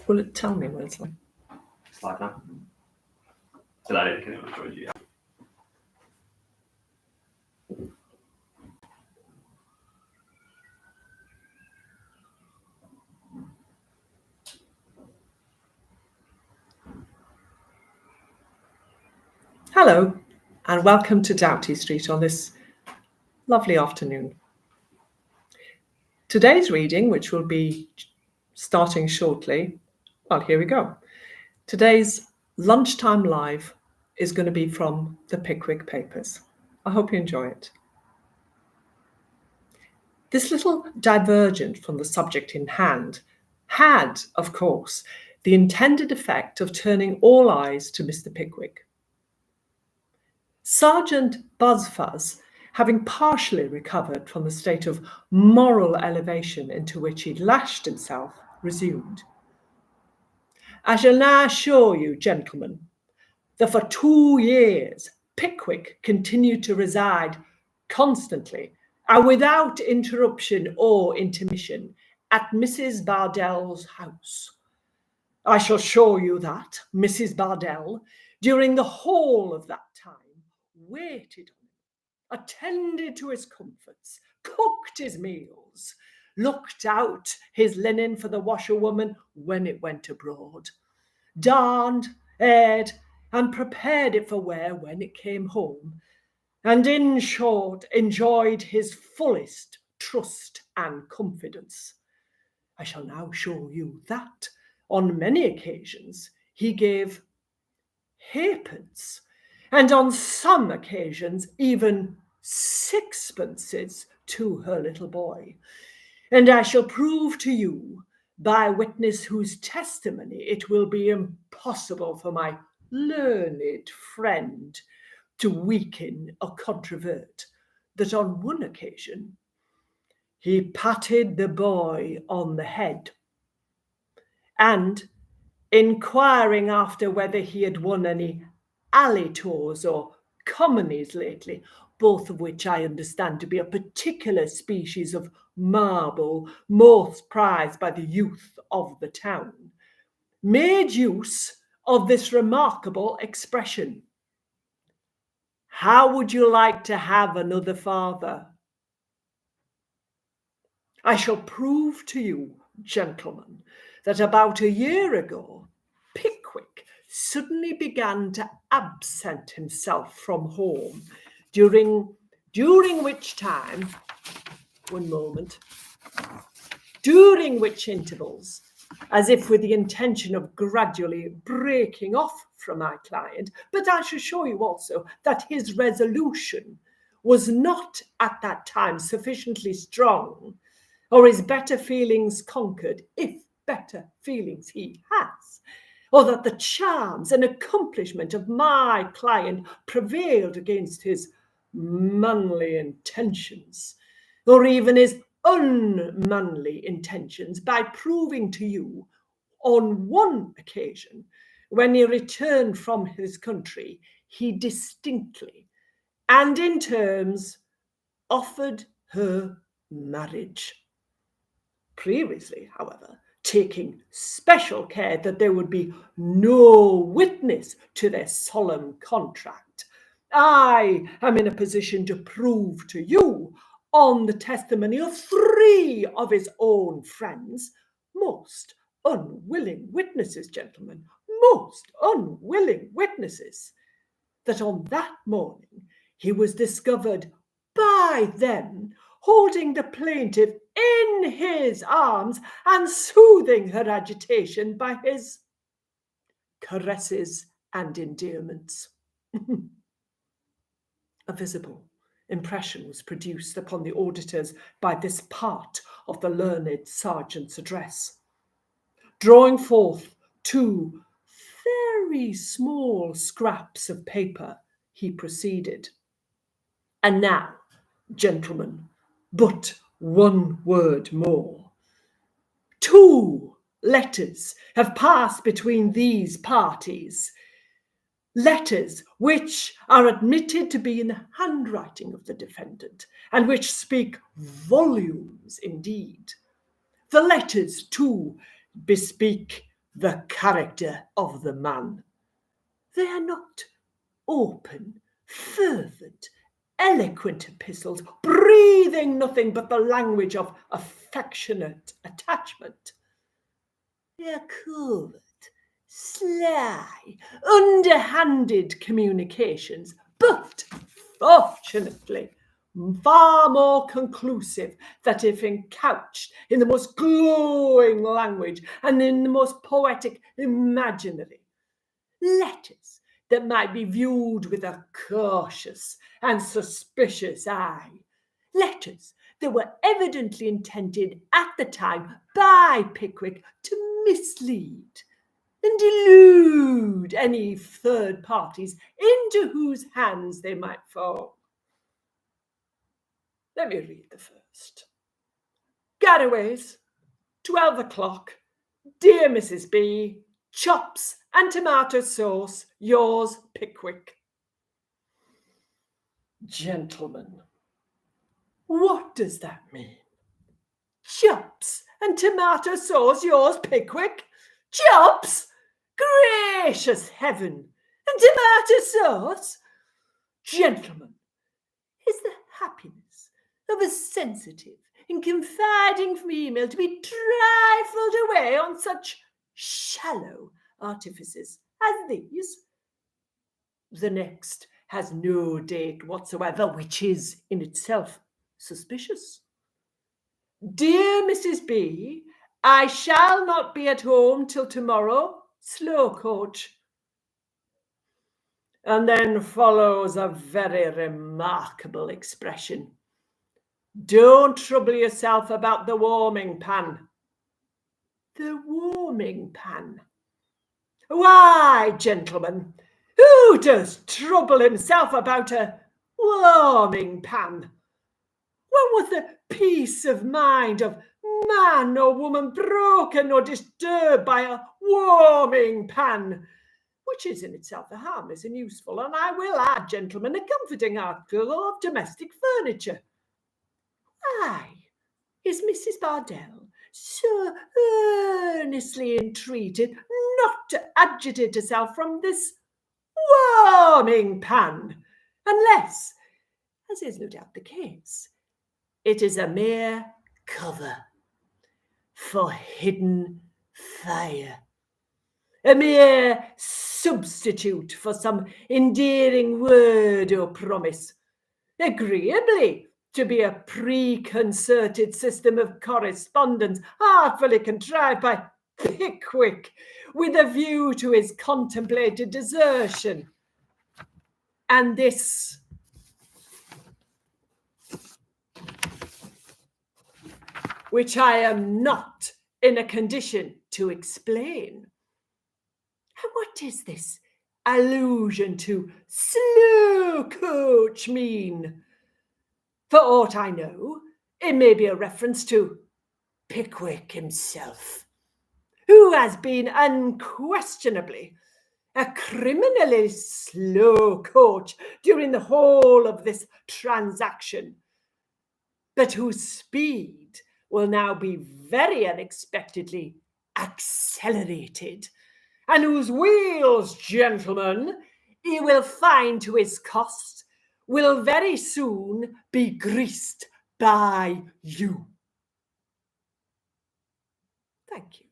Will it tell me what it's like? It's like that. So that it can enjoy you. Hello, and welcome to Doughty Street on this lovely afternoon. Today's reading, which will be starting shortly, well, here we go. Today's Lunchtime Live is going to be from the Pickwick Papers. I hope you enjoy it. This little divergent from the subject in hand had, of course, the intended effect of turning all eyes to Mr. Pickwick. Sergeant Buzzfuzz, having partially recovered from the state of moral elevation into which he'd lashed himself, resumed. I shall now assure you, gentlemen, that for 2 years Pickwick continued to reside constantly and without interruption or intermission at Mrs. Bardell's house. I shall show you that Mrs. Bardell, during the whole of that time, waited on him, attended to his comforts, cooked his meals, looked out his linen for the washerwoman when it went abroad, darned, aired, and prepared it for wear when it came home, and in short enjoyed his fullest trust and confidence. I shall now show you that on many occasions he gave halfpence, and on some occasions even sixpences to her little boy. And I shall prove to you, by witness whose testimony it will be impossible for my learned friend to weaken or controvert, that on one occasion he patted the boy on the head, and, inquiring after whether he had won any alley tours or commonies lately, both of which I understand to be a particular species of marble most prized by the youth of the town, made use of this remarkable expression: how would you like to have another father? I shall prove to you, gentlemen, that about a year ago, Pickwick suddenly began to absent himself from home, during which time, during which intervals, as if with the intention of gradually breaking off from my client, but I shall show you also that his resolution was not at that time sufficiently strong, or his better feelings conquered, if better feelings he has, or that the charms and accomplishment of my client prevailed against his manly intentions, or even his unmanly intentions, by proving to you on one occasion, when he returned from his country, he distinctly and in terms offered her marriage. Previously, however, taking special care that there would be no witness to their solemn contract, I am in a position to prove to you, on the testimony of 3 of his own friends, most unwilling witnesses, gentlemen, most unwilling witnesses, that on that morning he was discovered by them holding the plaintiff in his arms and soothing her agitation by his caresses and endearments. A visible impression was produced upon the auditors by this part of the learned sergeant's address. Drawing forth 2 very small scraps of paper, he proceeded. And now, gentlemen, but 1 word more. 2 letters have passed between these parties, letters which are admitted to be in the handwriting of the defendant, and which speak volumes indeed. The letters, too, bespeak the character of the man. They are not open, fervent, eloquent epistles, breathing nothing but the language of affectionate attachment. They are covert, sly, underhanded communications, but fortunately far more conclusive that if encouched in the most glowing language and in the most poetic imaginary. Letters that might be viewed with a cautious and suspicious eye. Letters that were evidently intended at the time by Pickwick to mislead and delude any third parties into whose hands they might fall. Let me read the first. Garaways, 12 o'clock. Dear Mrs. B, chops and tomato sauce, yours, Pickwick. Gentlemen, what does that mean? Chops and tomato sauce, yours, Pickwick? Chops? Gracious heaven! And tomato sauce? Gentlemen, is the happiness of a sensitive and confiding female to be trifled away on such shallow artifices as these? The next has no date whatsoever, which is in itself suspicious. Dear Mrs. B, I shall not be at home till tomorrow. Slow coach. And then follows a very remarkable expression. Don't trouble yourself about the warming pan. The warming pan? Why, gentlemen, who does trouble himself about a warming pan? When was the peace of mind of man or woman broken or disturbed by a warming pan, which is in itself a harmless and useful, and I will add, gentlemen, a comforting article of domestic furniture? Why is Mrs. Bardell so earnestly entreated not to agitate herself from this warming pan, unless, as is no doubt the case, it is a mere cover for hidden fire, a mere substitute for some endearing word or promise, agreeably to be a preconcerted system of correspondence artfully contrived by Pickwick with a view to his contemplated desertion. And this which I am not in a condition to explain. And what does this allusion to slow coach mean? For aught I know, it may be a reference to Pickwick himself, who has been unquestionably a criminally slow coach during the whole of this transaction, but whose speed will now be very unexpectedly accelerated, and whose wheels, gentlemen, he will find to his cost, will very soon be greased by you. Thank you.